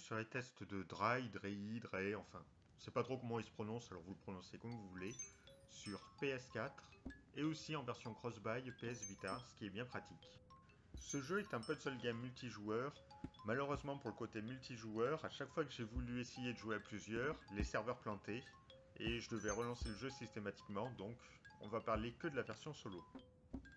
sur les tests de Dry, Dre, enfin, je sais pas trop comment il se prononce, alors vous le prononcez comme vous voulez, sur PS4 et aussi en version cross-buy PS Vita, ce qui est bien pratique. Ce jeu est un puzzle game multijoueur. Malheureusement pour le côté multijoueur, à chaque fois que j'ai voulu essayer de jouer à plusieurs, les serveurs plantaient et je devais relancer le jeu systématiquement, donc on va parler que de la version solo.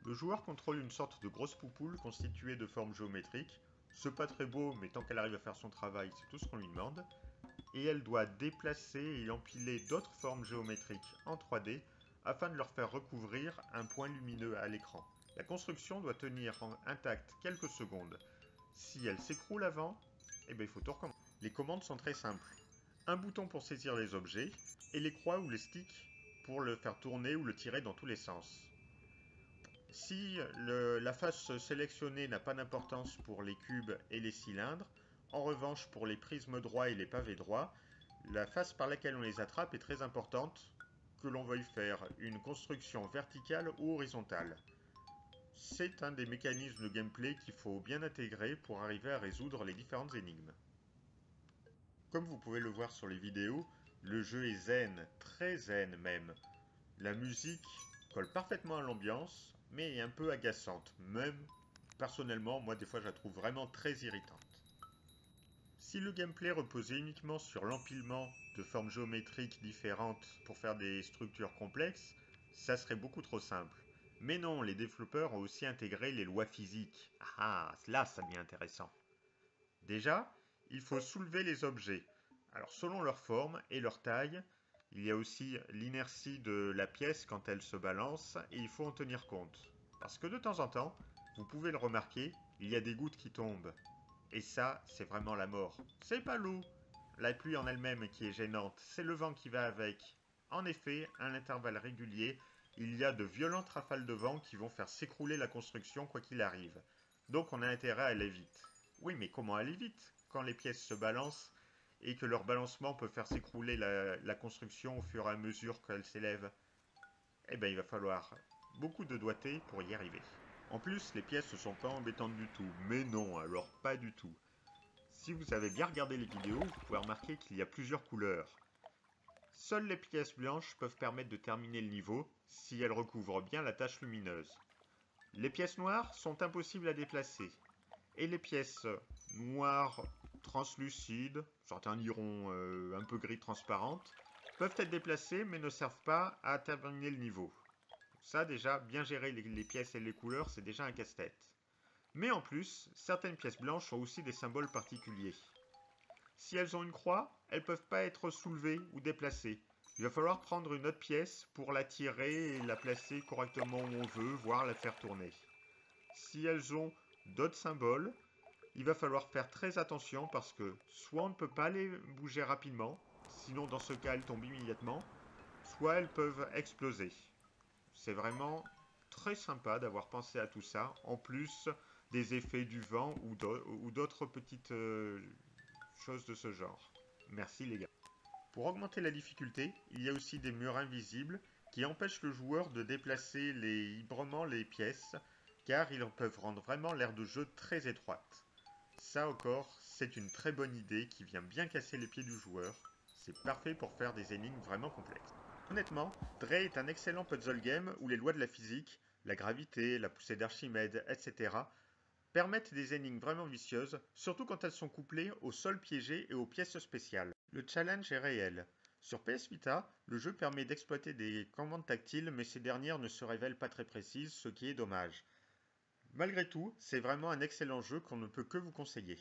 Le joueur contrôle une sorte de grosse poupoule constituée de formes géométriques. C'est pas très beau, mais tant qu'elle arrive à faire son travail, c'est tout ce qu'on lui demande. Et elle doit déplacer et empiler d'autres formes géométriques en 3D afin de leur faire recouvrir un point lumineux à l'écran. La construction doit tenir intacte quelques secondes. Si elle s'écroule avant, il faut tout recommencer. Les commandes sont très simples. Un bouton pour saisir les objets et les croix ou les sticks pour le faire tourner ou le tirer dans tous les sens. Si la face sélectionnée n'a pas d'importance pour les cubes et les cylindres, en revanche pour les prismes droits et les pavés droits, la face par laquelle on les attrape est très importante, que l'on veuille faire une construction verticale ou horizontale. C'est un des mécanismes de gameplay qu'il faut bien intégrer pour arriver à résoudre les différentes énigmes. Comme vous pouvez le voir sur les vidéos, le jeu est zen, très zen même. La musique colle parfaitement à l'ambiance, mais est un peu agaçante. Même, personnellement, moi des fois je la trouve vraiment très irritante. Si le gameplay reposait uniquement sur l'empilement de formes géométriques différentes pour faire des structures complexes, ça serait beaucoup trop simple. Mais non, les développeurs ont aussi intégré les lois physiques. Ah, là ça devient intéressant. Déjà, il faut soulever les objets. Alors selon leur forme et leur taille, il y a aussi l'inertie de la pièce quand elle se balance et il faut en tenir compte. Parce que de temps en temps, vous pouvez le remarquer, il y a des gouttes qui tombent. Et ça, c'est vraiment la mort. C'est pas l'eau, la pluie en elle-même qui est gênante, c'est le vent qui va avec. En effet, à l'intervalle régulier, il y a de violentes rafales de vent qui vont faire s'écrouler la construction quoi qu'il arrive. Donc on a intérêt à aller vite. Oui, mais comment aller vite quand les pièces se balancent et que leur balancement peut faire s'écrouler la construction au fur et à mesure qu'elle s'élève? Eh bien, il va falloir beaucoup de doigté pour y arriver. En plus, les pièces ne sont pas embêtantes du tout. Mais non, alors pas du tout. Si vous avez bien regardé les vidéos, vous pouvez remarquer qu'il y a plusieurs couleurs. Seules les pièces blanches peuvent permettre de terminer le niveau si elles recouvrent bien la tache lumineuse. Les pièces noires sont impossibles à déplacer. Et les pièces noires translucides, certains diront un peu gris transparentes, peuvent être déplacées mais ne servent pas à terminer le niveau. Ça déjà, bien gérer les pièces et les couleurs, c'est déjà un casse-tête. Mais en plus, certaines pièces blanches ont aussi des symboles particuliers. Si elles ont une croix, elles ne peuvent pas être soulevées ou déplacées. Il va falloir prendre une autre pièce pour la tirer et la placer correctement où on veut, voire la faire tourner. Si elles ont d'autres symboles, il va falloir faire très attention parce que soit on ne peut pas les bouger rapidement, sinon dans ce cas elles tombent immédiatement, soit elles peuvent exploser. C'est vraiment très sympa d'avoir pensé à tout ça, en plus des effets du vent ou d'autres petites choses de ce genre. Merci les gars. Pour augmenter la difficulté, il y a aussi des murs invisibles qui empêchent le joueur de déplacer librement les pièces, car ils peuvent rendre vraiment l'aire de jeu très étroite. Ça encore, c'est une très bonne idée qui vient bien casser les pieds du joueur. C'est parfait pour faire des énigmes vraiment complexes. Honnêtement, Dre est un excellent puzzle game où les lois de la physique, la gravité, la poussée d'Archimède, etc. permettent des énigmes vraiment vicieuses, surtout quand elles sont couplées au sol piégé et aux pièces spéciales. Le challenge est réel. Sur PS Vita, le jeu permet d'exploiter des commandes tactiles, mais ces dernières ne se révèlent pas très précises, ce qui est dommage. Malgré tout, c'est vraiment un excellent jeu qu'on ne peut que vous conseiller.